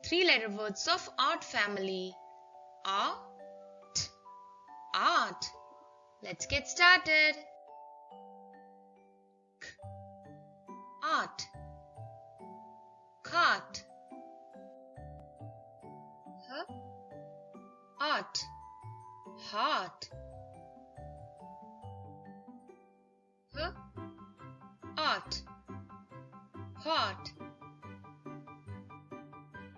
Three-letter words of art family. Art. Art. Let's get started. Art. Cart. Art. Heart. Art. Heart.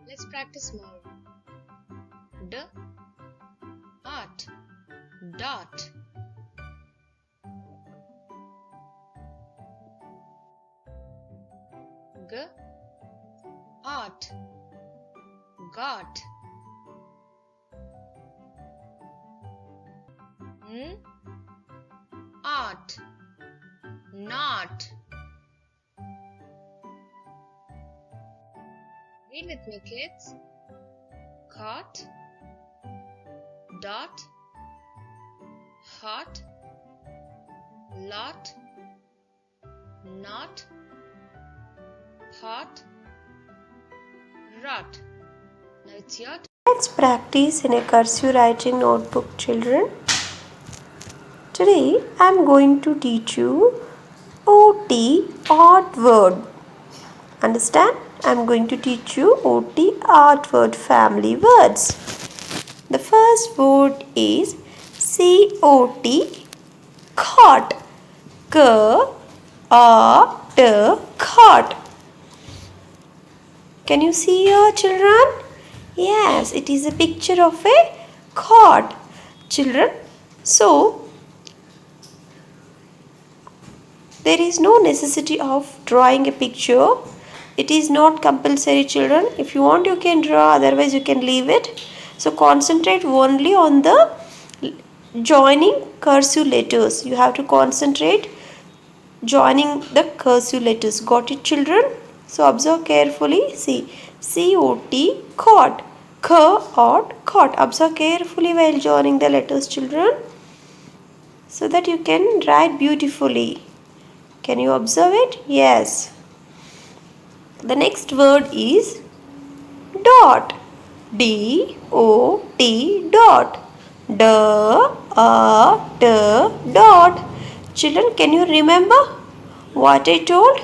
Let's practice more. D. Art. Dot. G. Art. Got. N. Art. Not. Read with me, kids. Cot. Dot. Hot. Lot. Not. Pot. Rot. Now it's your turn. Let's practice in a cursive writing notebook, children. Today I am going to teach you OT, odd word. Understand? I am going to teach you OT, odd word family words. The first word is COT, cot. C-O-T, cot. Can you see here, children? Yes, it is a picture of a cot, children. So, there is no necessity of drawing a picture. It is not compulsory, children. If you want, you can draw, otherwise you can leave it. So, concentrate only on the joining cursive letters. You have to concentrate joining the cursive letters. Got it, children? So, observe carefully. See, C-O-T, cot. C-O-T, cot. Observe carefully while joining the letters, children, so that you can write beautifully. Can you observe it? Yes. The next word is dot. D-O-T, dot. D-A-T, dot. Children, can you remember what I told?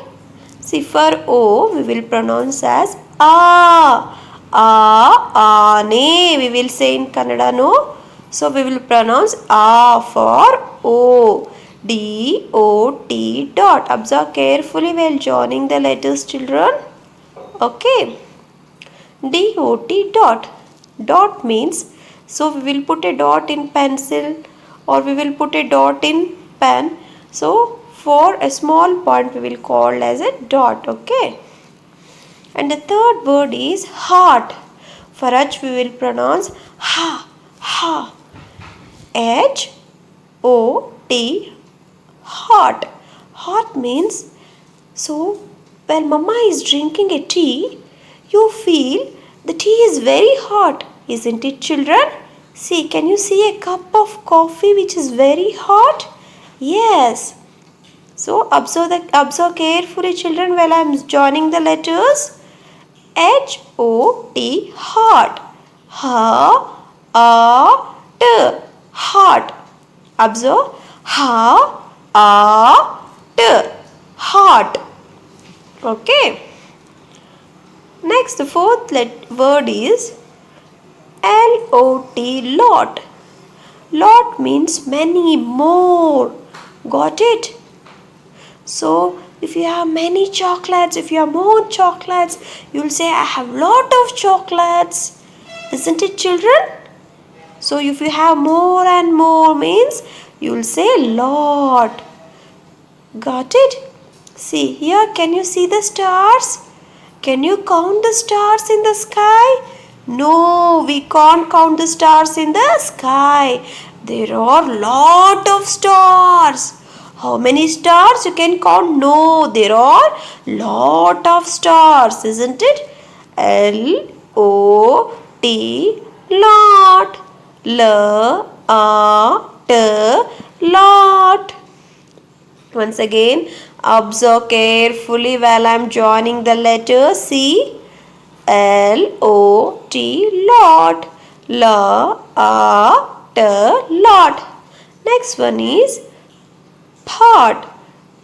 See, for O, we will pronounce as A. A-ne, we will say in Kannada, no? So, we will pronounce A for O. D-O-T, dot. Observe carefully while joining the letters, children. Okay. D-O-T, dot. Dot means, so we will put a dot in pencil or we will put a dot in pen. So, for a small point we will call as a dot. Okay. And the third word is heart. For H we will pronounce ha, ha. H-O-T, heart. Heart means, so when mama is drinking a tea, you feel the tea is very hot. Isn't it, children? See, can you see a cup of coffee which is very hot? Yes. So observe carefully, children, while I am joining the letters. H-O-T, heart. Ha-A-T, heart. Observe. Ha-A-T, heart. Okay. Next, the fourth word is L-O-T, lot. Lot means many, more. Got it? So, if you have many chocolates, if you have more chocolates, you will say, I have lot of chocolates. Isn't it, children? So, if you have more and more means, you will say lot. Got it? See, here, can you see the stars? Can you count the stars in the sky? No, we can't count the stars in the sky. There are lot of stars. How many stars you can count? No, there are lot of stars, isn't it? L-O-T, lot. L-A-T, lot. Once again, observe carefully while I am joining the letters. See, L-O-T, lot. L-A-T, lot. Next one is pot.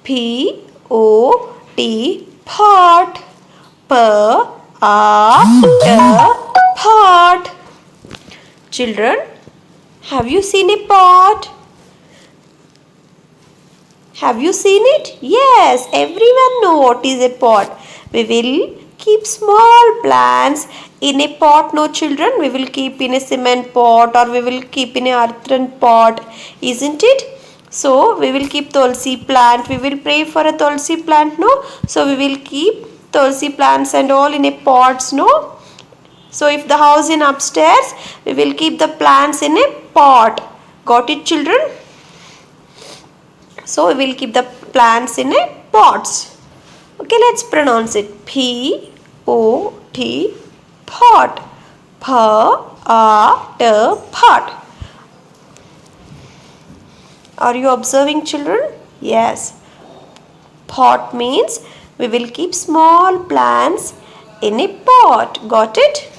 P-O-T, pot. P-A-T, pot. Children, have you seen a pot? Have you seen it? Yes, everyone know what is a pot. We will keep small plants in a pot, no children? We will keep in a cement pot or we will keep in a earthen pot, isn't it? So, we will keep tulsi plant. We will pray for a tulsi plant, no? So, we will keep tulsi plants and all in a pots, no? So, if the house is upstairs, we will keep the plants in a pot. Got it, children? So, we will keep the plants in a pots. Okay, let's pronounce it. P-O-T, pot. P-A-T, pot. Are you observing, children? Yes. Pot means we will keep small plants in a pot. Got it?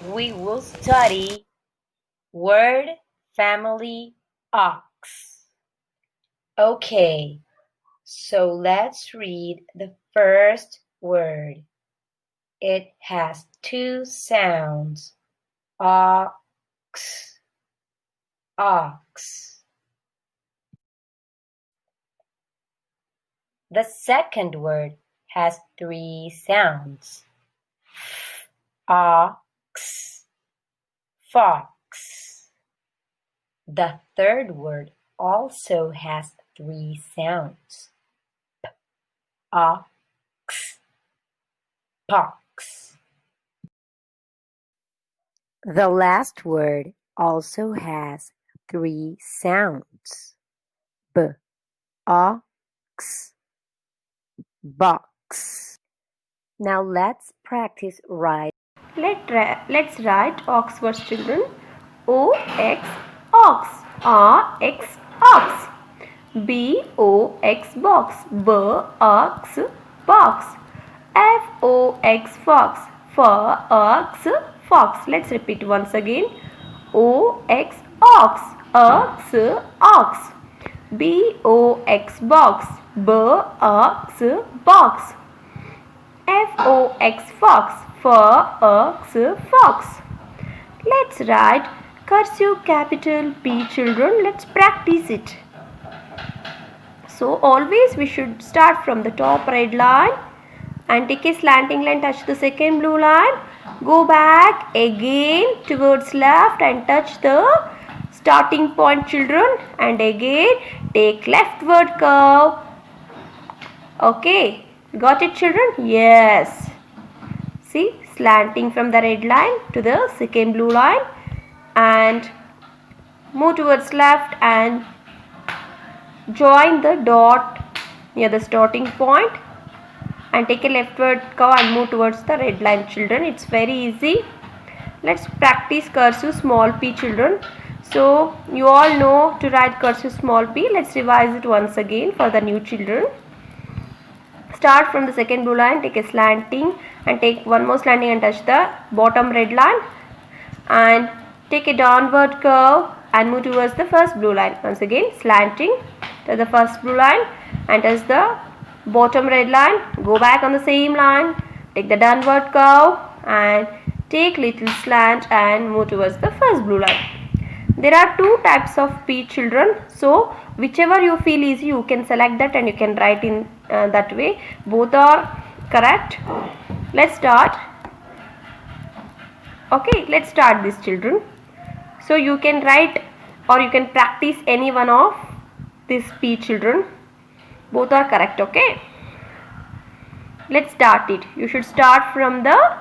We will study word family ox. Okay, so let's read the first word. It has two sounds. Ox. Ox. The second word has three sounds. Ox. Fox. The third word also has three sounds. Ox. Pox. The last word also has three sounds. Ox. Box. Now let's practice writing. Let's write ox first, children. O-X, ox. A-X, ox. B-O-X, box. B-Ox, box. F-O-X, fox. F-Ox, fox. Let's repeat once again. O-X, ox. Ox, ox. B-O-X, box. B-Ox, box. F-O-X, fox. F-Ox, fox. Let's write cursive capital P, children. Let's practice it. So always we should start from the top red line and take a slanting line, touch the second blue line, go back again towards left and touch the starting point, children, and again take leftward curve. Okay, got it, children? Yes. See, slanting from the red line to the second blue line and move towards left and join the dot near the starting point and take a leftward curve and move towards the red line, children. It's very easy. Let's practice cursive small p, children. So you all know to write cursive small p. Let's revise it once again for the new children. Start from the second blue line, take a slanting and take one more slanting and touch the bottom red line and take a downward curve and move towards the first blue line. Once again slanting to the first blue line and touch the bottom red line, go back on the same line, take the downward curve and take little slant and move towards the first blue line. There are two types of P, children. So whichever you feel easy, you can select that and you can write in that way. Both are correct. Let's start. Okay, let's start this, children. So you can write or you can practice any one of this P, children. Both are correct. Okay, let's start it. You should start from the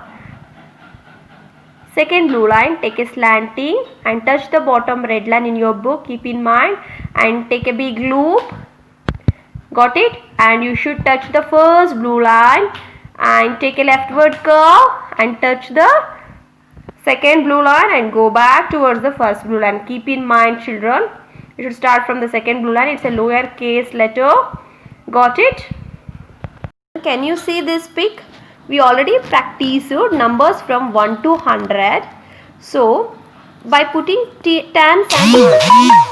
second blue line, take a slanting and touch the bottom red line in your book, keep in mind, and take a big loop. Got it? And you should touch the first blue line and take a leftward curve and touch the second blue line and go back towards the first blue line. Keep in mind, children, you should start from the second blue line. It's a lower case letter. Got it? Can you see this pic? We already practiced numbers from 1 to 100. So, by putting tens and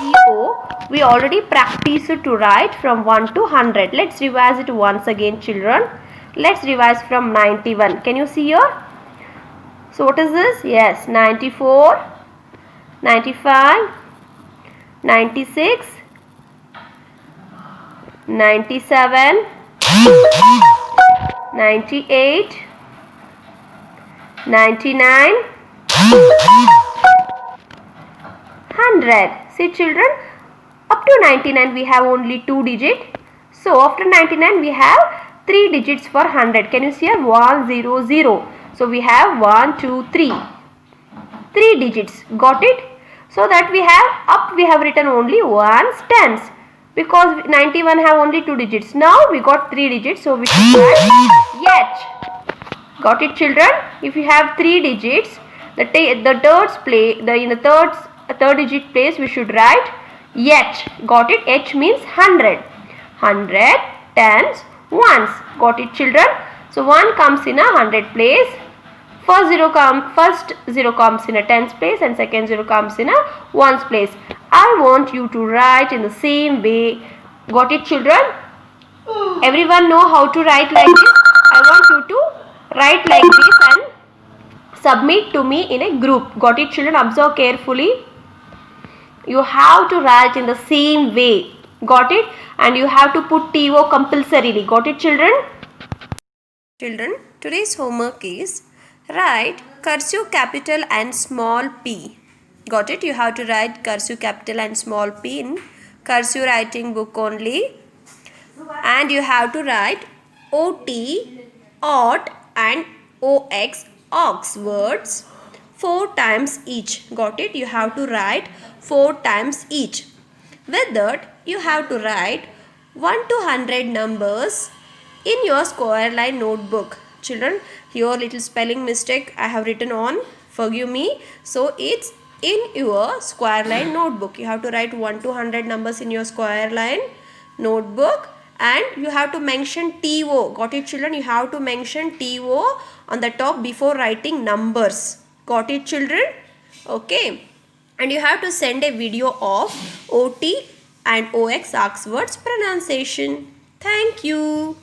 TO, we already practiced to write from 1 to 100. Let's revise it once again, children. Let's revise from 91. Can you see here? So, what is this? Yes, 94, 95, 96, 97, 98, 99, 100. See children, up to 99 we have only 2 digits. So after 99 we have 3 digits for 100. Can you see here? 1, 0, 0. So we have 1, 2, 3. 3 digits. Got it? So that we have up we have written only ones, tens. Because 91 have only 2 digits. Now we got 3 digits. So we should write yet. Got it children? If you have 3 digits, in the third digit place we should write yet. Got it? H means 100. 100, tens, ones. Got it children? So 1 comes in a 100 place. First zero comes in a tens place and second zero comes in a ones place. I want you to write in the same way. Got it children? Everyone know how to write like this? I want you to write like this and submit to me in a group. Got it children? Observe carefully. You have to write in the same way. Got it? And you have to put TO compulsorily. Got it children? Children, today's homework is write cursive capital and small p. Got it? You have to write cursive capital and small p in cursive writing book only. And you have to write OT, OT and OX, ox words 4 times each. Got it? You have to write 4 times each. With that, you have to write 1 to 100 numbers in your square line notebook. Children, here little spelling mistake I have written on. Forgive me. So, it's in your square line notebook. You have to write 1 to 100 numbers in your square line notebook. And you have to mention TO. Got it children? You have to mention TO on the top before writing numbers. Got it children? Okay. And you have to send a video of OT and OX words pronunciation. Thank you.